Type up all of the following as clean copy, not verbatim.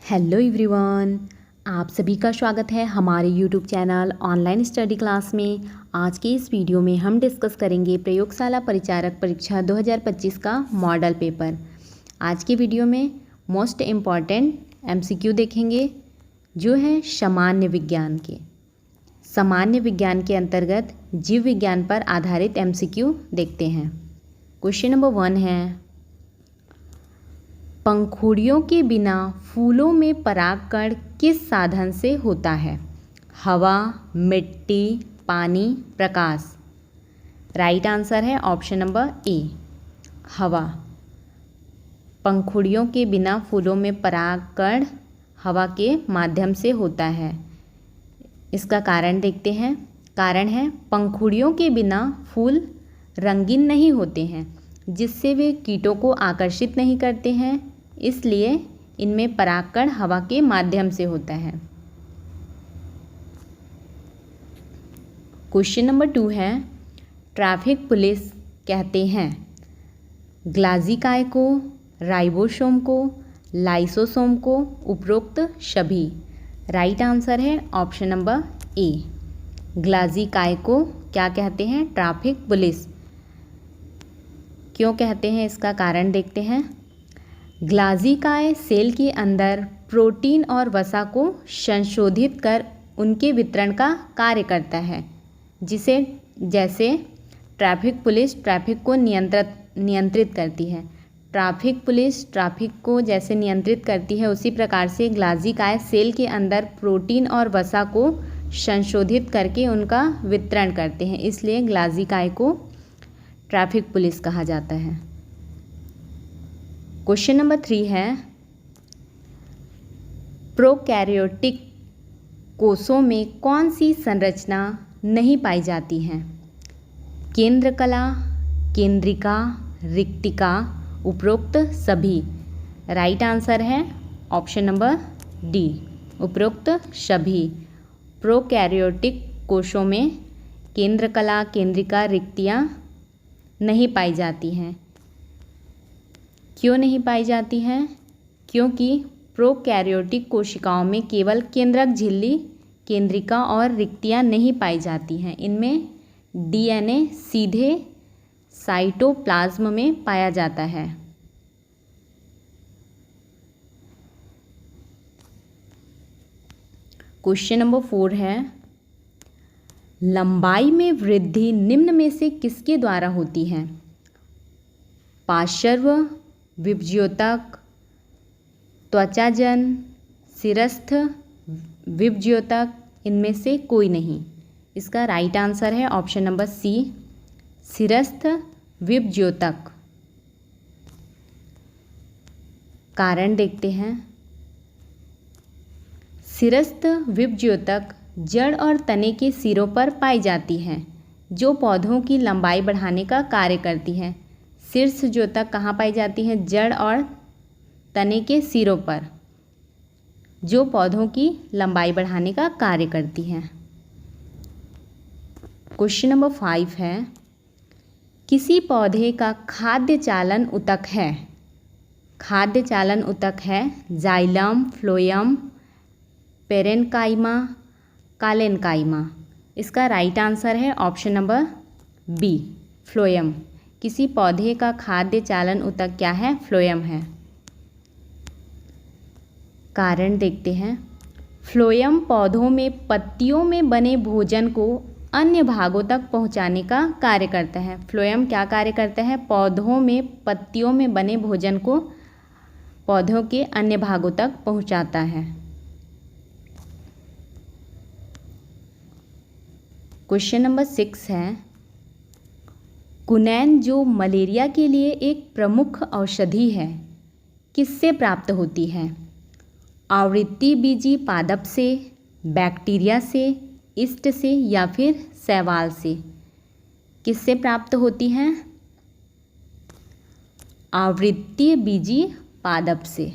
Hello everyone, आप सभी का स्वागत है हमारे YouTube channel online study class में। आज के इस वीडियो में हम डिस्कस करेंगे प्रयोगशाला परिचारक परीक्षा 2025 का मॉडल पेपर। आज के वीडियो में मोस्ट इम्पॉर्टेंट एमसीक्यू देखेंगे जो है सामान्य विज्ञान के। सामान्य विज्ञान के अंतर्गत जीव विज्ञान पर आधारित एमसीक्यू देखते हैं। क्वेश्चन नंबर 1 है, पंखुड़ियों के बिना फूलों में परागकण किस साधन से होता है? हवा, मिट्टी, पानी, प्रकाश। राइट आंसर है ऑप्शन नंबर ए, हवा। पंखुड़ियों के बिना फूलों में परागकण हवा के माध्यम से होता है। इसका कारण देखते हैं। कारण है, पंखुड़ियों के बिना फूल रंगीन नहीं होते हैं, जिससे वे कीटों को आकर्षित नहीं करते हैं, इसलिए इनमें परागकण हवा के माध्यम से होता है। क्वेश्चन नंबर 2 है, ट्रैफिक पुलिस कहते हैं ग्लाजी काय को, राइबोसोम को, लाइसोसोम को, उपरोक्त सभी। राइट आंसर है ऑप्शन नंबर ए, ग्लाजी काय को क्या कहते हैं? Traffic police. क्यों कहते हैं, इसका कारण देखते हैं। ग्लाजिकाय सेल के अंदर प्रोटीन और वसा को संशोधित कर उनके वितरण का कार्य करता है, जैसे ट्रैफिक पुलिस ट्रैफिक को नियंत्रित करती है। ट्रैफिक पुलिस ट्रैफिक को जैसे नियंत्रित करती है, उसी प्रकार से ग्लाजिकाय सेल के अंदर प्रोटीन और वसा को संशोधित करके उनका वितरण करते हैं, इसलिए ग्लाजिकाय को ट्रैफिक पुलिस कहा जाता है। क्वेश्चन नंबर 3 है, प्रोकैरियोटिक कोषों में कौन सी संरचना नहीं पाई जाती है? केंद्रकला, केंद्रिका, रिक्तिका, उपरोक्त सभी। राइट आंसर है ऑप्शन नंबर डी, उपरोक्त सभी। प्रोकैरियोटिक कोषों में केंद्रकला, केंद्रिका, रिक्तियाँ नहीं पाई जाती हैं। क्यों नहीं पाई जाती हैं? क्योंकि प्रोकैरियोटिक कोशिकाओं में केवल केंद्रक झिल्ली, केंद्रिका और रिक्तियाँ नहीं पाई जाती हैं। इनमें डीएनए सीधे साइटोप्लाज्म में पाया जाता है। क्वेश्चन नंबर 4 है, लंबाई में वृद्धि निम्न में से किसके द्वारा होती है? पार्श्व विभज्योतक, त्वचाजन, सिरस्थ विभज्योतक, इनमें से कोई नहीं। इसका राइट आंसर है ऑप्शन नंबर सी, सिरस्थ विभज्योतक। कारण देखते हैं। सिरस्थ विभज्योतक जड़ और तने के सिरों पर पाई जाती हैं, जो पौधों की लंबाई बढ़ाने का कार्य करती है। शीर्ष ज्योतक कहाँ पाई जाती है? जड़ और तने के सिरों पर, जो पौधों की लंबाई बढ़ाने का कार्य करती हैं। क्वेश्चन नंबर 5 है, किसी पौधे का खाद्य चालन ऊतक है? खाद्य चालन ऊतक है जाइलम, फ्लोएम, पेरेन्काइमा, कालेन्काइमा। इसका राइट आंसर है ऑप्शन नंबर बी, फ्लोएम। किसी पौधे का खाद्य चालन ऊतक क्या है? फ्लोएम है। कारण देखते हैं। फ्लोएम पौधों में पत्तियों में बने भोजन को अन्य भागों तक पहुंचाने का कार्य करता है। फ्लोएम क्या कार्य करता है? पौधों में पत्तियों में बने भोजन को पौधों के अन्य भागों तक पहुंचाता है। क्वेश्चन नंबर 6 है, कुनैन जो मलेरिया के लिए एक प्रमुख औषधि है, किससे प्राप्त होती है? आवृत्ति बीजी पादप से, बैक्टीरिया से, ईस्ट से या फिर शैवाल से? किससे प्राप्त होती हैं? आवृत्ति बीजी पादप से।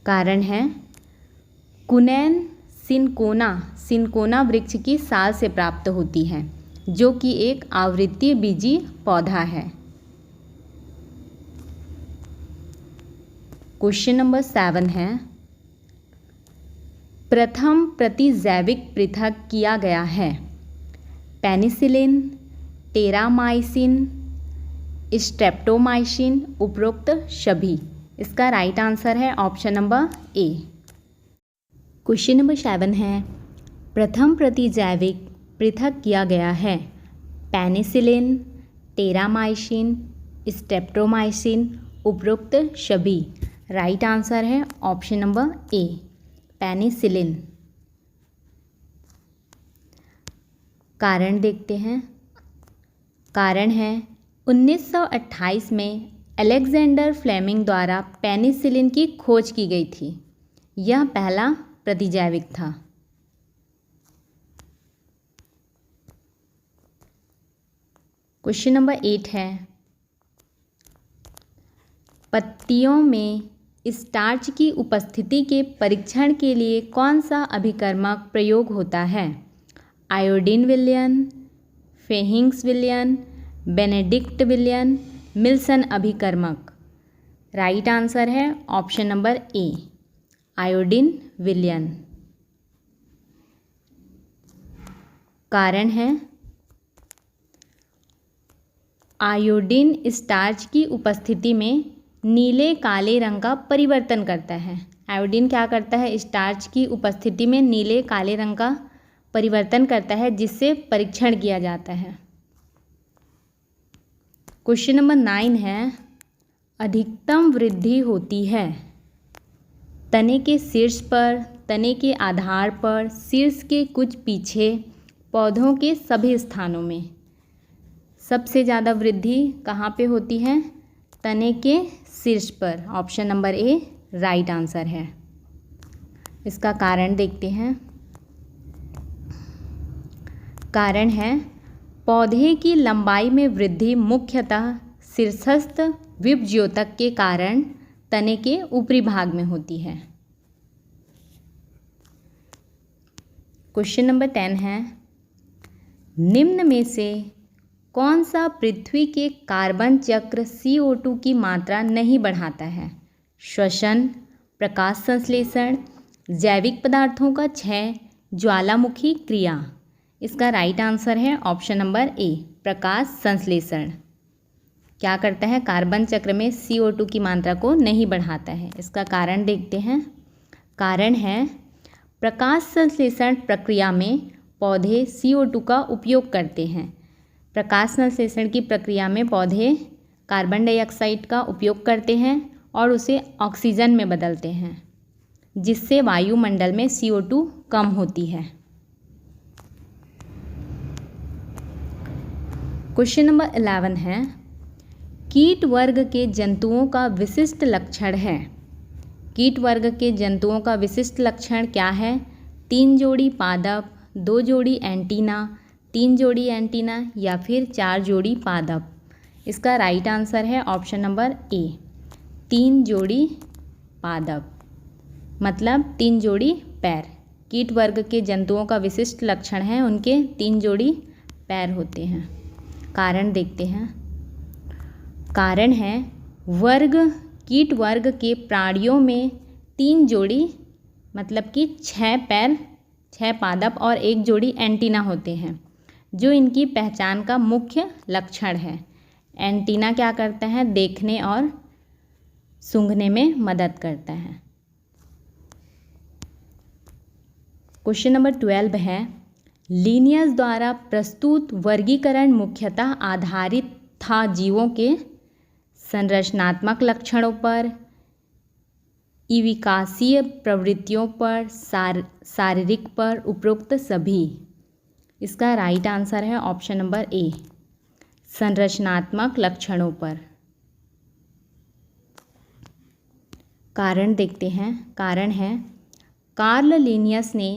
कारण है, कुनैन सिनकोना वृक्ष की साल से प्राप्त होती है, जो कि एक आवृत्तीय बीजी पौधा है। क्वेश्चन नंबर 7 है, प्रथम प्रतिजैविक पृथक किया गया है पेनिसिलिन, टेरामाइसिन, स्ट्रेप्टोमाइसिन, उपरोक्त सभी। इसका राइट आंसर है option number A. Question number 7 है, प्रथम प्रतिजैविक पृथक किया गया है पेनिसिलिन, टेरामाइसिन, स्ट्रेप्टोमाइसिन, उपरोक्त सभी। राइट आंसर है ऑप्शन नंबर ए, पेनिसिलिन। कारण देखते हैं। कारण है 1928 में अलेक्जेंडर फ्लेमिंग द्वारा पेनिसिलिन की खोज की गई थी। यह पहला प्रतिजैविक था। क्वेश्चन नंबर 8 है, पत्तियों में स्टार्च की उपस्थिति के परीक्षण के लिए कौन सा अभिकर्मक प्रयोग होता है? आयोडीन विलयन, फेहिंग्स विलयन, बेनेडिक्ट विलयन, मिल्सन अभिकर्मक। राइट आंसर है ऑप्शन नंबर ए, आयोडीन विलयन। कारण है आयोडीन स्टार्च की उपस्थिति में नीले काले रंग का परिवर्तन करता है। आयोडीन क्या करता है? स्टार्च की उपस्थिति में नीले काले रंग का परिवर्तन करता है, जिससे परीक्षण किया जाता है। क्वेश्चन नंबर 9 है, अधिकतम वृद्धि होती है तने के शीर्ष पर, तने के आधार पर, शीर्ष के कुछ पीछे, पौधों के सभी स्थानों में। सबसे ज़्यादा वृद्धि कहाँ पे होती है? तने के शीर्ष पर। Option number A right answer है। इसका कारण देखते हैं। कारण है पौधे की लंबाई में वृद्धि मुख्यतः शीर्षस्थ विभज्योतक के कारण तने के ऊपरी भाग में होती है। क्वेश्चन नंबर 10 है, निम्न में से कौन सा पृथ्वी के कार्बन चक्र CO2 की मात्रा नहीं बढ़ाता है? श्वसन, प्रकाश संश्लेषण, जैविक पदार्थों का क्षय, ज्वालामुखी क्रिया। इसका राइट आंसर है ऑप्शन नंबर ए, प्रकाश संश्लेषण। क्या करता है? कार्बन चक्र में CO2 की मात्रा को नहीं बढ़ाता है। इसका कारण देखते हैं। कारण है प्रकाश संश्लेषण प्रक्रिया में पौधे CO2 का उपयोग करते हैं। प्रकाश संश्लेषण की प्रक्रिया में पौधे कार्बन डाइऑक्साइड का उपयोग करते हैं और उसे ऑक्सीजन में बदलते हैं, जिससे वायुमंडल में CO2 कम होती है। क्वेश्चन नंबर 11 है, कीट वर्ग के जंतुओं का विशिष्ट लक्षण है। कीट वर्ग के जंतुओं का विशिष्ट लक्षण क्या है? 3 जोड़ी पादप, 2 जोड़ी एंटीना, 3 जोड़ी एंटीना या फिर 4 जोड़ी पादप। इसका राइट आंसर है ऑप्शन नंबर ए, 3 जोड़ी पादप, मतलब 3 जोड़ी पैर। कीट वर्ग के जंतुओं का विशिष्ट लक्षण है उनके 3 जोड़ी पैर होते हैं। कारण देखते हैं। कारण है वर्ग, कीट वर्ग के प्राणियों में 3 जोड़ी मतलब कि 6 पैर, 6 पादप और 1 जोड़ी एंटीना होते हैं, जो इनकी पहचान का मुख्य लक्षण है। एंटीना क्या करता है? देखने और सूंघने में मदद करता है। क्वेश्चन नंबर 12 है, लिनियस द्वारा प्रस्तुत वर्गीकरण मुख्यतः आधारित था जीवों के संरचनात्मक लक्षणों पर, विकासीय प्रवृत्तियों पर, शारीरिक पर, उपरोक्त सभी। इसका राइट आंसर है ऑप्शन नंबर ए, संरचनात्मक लक्षणों पर। कारण देखते हैं। कारण है कार्ल लिनियस ने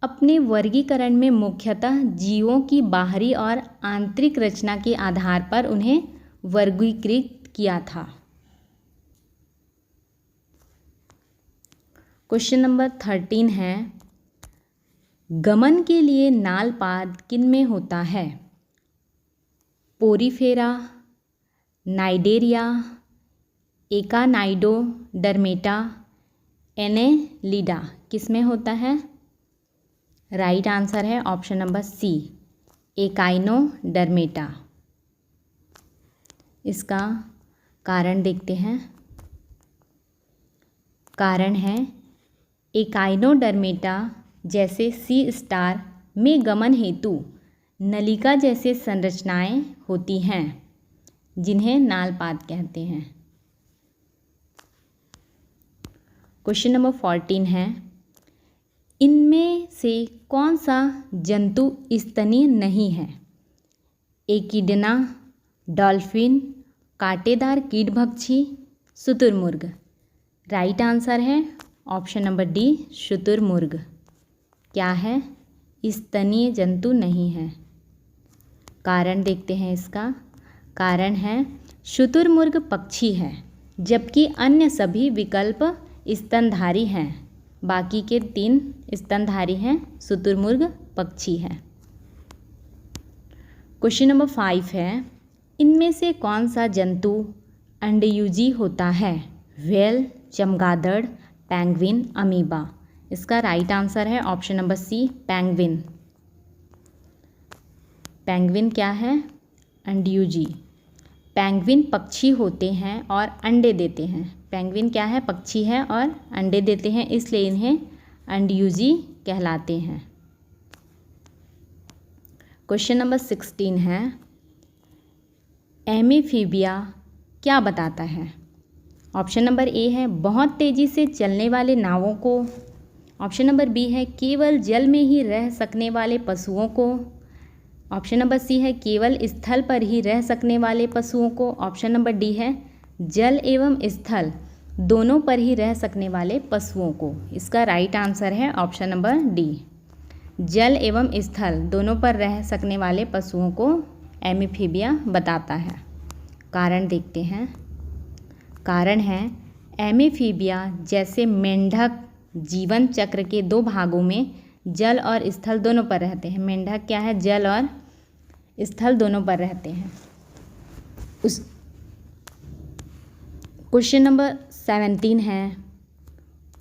अपने वर्गीकरण में मुख्यतः जीवों की बाहरी और आंतरिक रचना के आधार पर उन्हें वर्गीकृत किया था। क्वेश्चन नंबर 13 है, गमन के लिए नालपाद किन में होता है? पोरीफेरा, नाइडेरिया, एकानाइडोडर्मेटा एनेलिडा किस में होता है? राइट आंसर है ऑप्शन नंबर सी, एकाइनोडर्मेटा। इसका कारण देखते हैं। कारण है एकाइनोडर्मेटा जैसे सी स्टार में गमन हेतु नलिका जैसे संरचनाएं होती हैं जिन्हें नालपात कहते हैं। क्वेश्चन नंबर 14 है, इनमें से कौन सा जंतु स्तनीय नहीं है? एकिडना, डॉल्फिन, कांटेदार कीटभक्षी, शुतुरमुर्ग। राइट आंसर है ऑप्शन नंबर डी, शुतुरमुर्ग। क्या है? स्तनीय जंतु नहीं है। कारण देखते हैं इसका। कारण है शुतुरमुर्ग पक्षी है जबकि अन्य सभी विकल्प स्तनधारी हैं। बाकी के 3 स्तनधारी हैं, शुतुरमुर्ग पक्षी है। क्वेश्चन नंबर 5 है, इनमें से कौन सा जंतु अंडयुजी होता है? व्हेल, चमगादड़, पेंगुइन, अमीबा। इसका राइट आंसर है option number C, penguin. Penguin क्या है? अंडयुजी। पेंगुइन पक्षी होते हैं और अंडे देते हैं। पेंगुइन क्या है? पक्षी है और अंडे देते हैं, इसलिए इन्हें अंडयुजी कहलाते हैं। क्वेश्चन नंबर 16 है, एमीफीबिया क्या बताता है? ऑप्शन नंबर ए है बहुत तेज़ी से चलने वाले नावों को। ऑप्शन नंबर बी है केवल जल में ही रह सकने वाले पशुओं को। ऑप्शन नंबर सी है केवल स्थल पर ही रह सकने वाले पशुओं को। ऑप्शन नंबर डी है जल एवं स्थल दोनों पर ही रह सकने वाले पशुओं को। इसका राइट आंसर है ऑप्शन नंबर डी, जल एवं स्थल दोनों पर रह सकने वाले पशुओं को एमीफीबिया बताता है। कारण देखते हैं। कारण है एमीफीबिया जैसे मेंढक जीवन चक्र के 2 भागों में जल और स्थल दोनों पर रहते हैं। मेंढक क्या है? जल और स्थल दोनों पर रहते हैं। क्वेश्चन नंबर 17 है,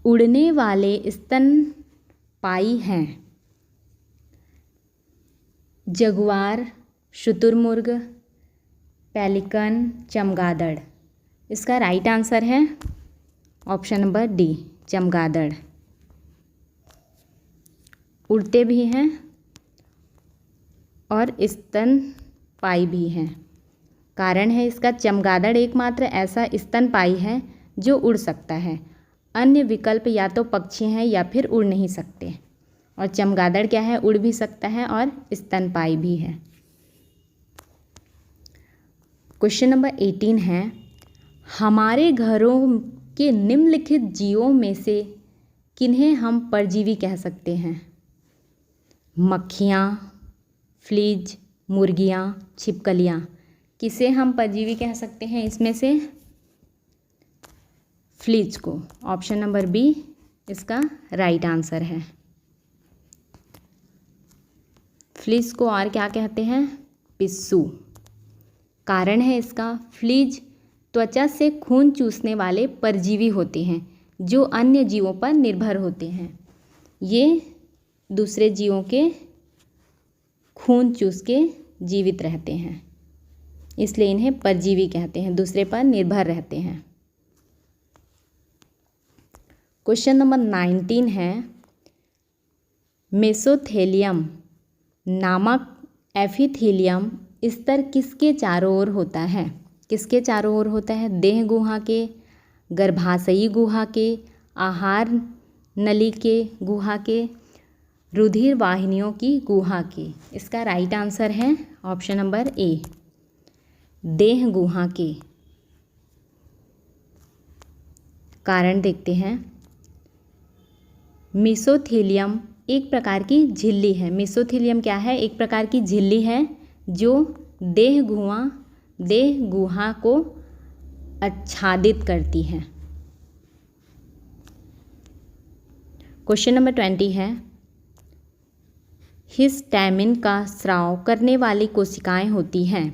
उड़ने वाले स्तनपायी हैं जगुआर, शुतुरमुर्ग, पेलिकन, चमगादड़। इसका राइट आंसर है ऑप्शन नंबर डी, चमगादड़। उड़ते भी हैं और स्तनपायी भी हैं। कारण है इसका चमगादड़ एकमात्र ऐसा स्तनपायी है जो उड़ सकता है। अन्य विकल्प या तो पक्षी हैं या फिर उड़ नहीं सकते, और चमगादड़ क्या है? उड़ भी सकता है और स्तनपायी भी है। क्वेश्चन नंबर 18 है, हमारे घरों के निम्नलिखित जीवों में से किन्हें हम परजीवी कह सकते हैं? मक्खियाँ, फ्लीज, मुर्गियाँ, छिपकलियाँ। किसे हम परजीवी कह सकते हैं इसमें से? फ्लीज को। ऑप्शन नंबर बी इसका राइट आंसर है। फ्लीज को और क्या कहते हैं? पिस्सू। कारण है इसका फ्लीज त्वचा से खून चूसने वाले परजीवी होते हैं जो अन्य जीवों पर निर्भर होते हैं। ये दूसरे जीवों के खून चूस के जीवित रहते हैं, इसलिए इन्हें परजीवी कहते हैं, दूसरे पर निर्भर रहते हैं। क्वेश्चन नंबर 19 है, मेसोथेलियम नामक एपिथेलियम स्तर किसके चारों ओर होता है? किसके चारों ओर होता है? देह गुहा के, गर्भाशयी गुहा के, आहार नली के गुहा के, रुधिर वाहिनियों की गुहा के। इसका राइट आंसर है ऑप्शन नंबर ए, देह गुहा के। कारण देखते हैं। मेसोथेलियम एक प्रकार की झिल्ली है। मेसोथेलियम क्या है? एक प्रकार की झिल्ली है जो देह गुहा को आच्छादित करती है। क्वेश्चन नंबर 20 है, हिस्टैमिन का स्राव करने वाली कोशिकाएं होती हैं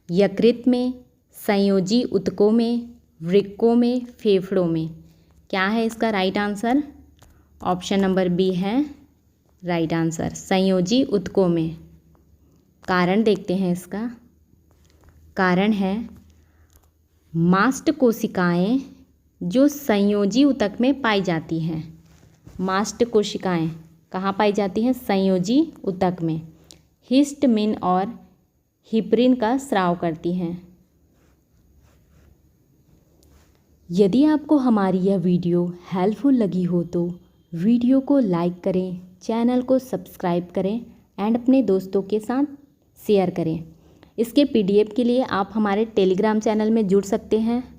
यकृत में, संयोजी ऊतकों में, वृक्कों में, फेफड़ों में। क्या है इसका right answer? Option number B है राइट आंसर, संयोजी ऊतकों में। कारण देखते हैं इसका। कारण है मास्ट कोशिकाएं जो संयोजी ऊतक में पाई जाती हैं। मास्ट कोशिकाएं कहाँ पाई जाती हैं? संयोजी ऊतक में। हिस्टमिन और हिपरिन का स्राव करती हैं। यदि आपको हमारी यह वीडियो हेल्पफुल लगी हो तो वीडियो को लाइक करें, चैनल को सब्सक्राइब करें एंड अपने दोस्तों के साथ शेयर करें। इसके PDF के लिए आप हमारे टेलीग्राम चैनल में जुड़ सकते हैं।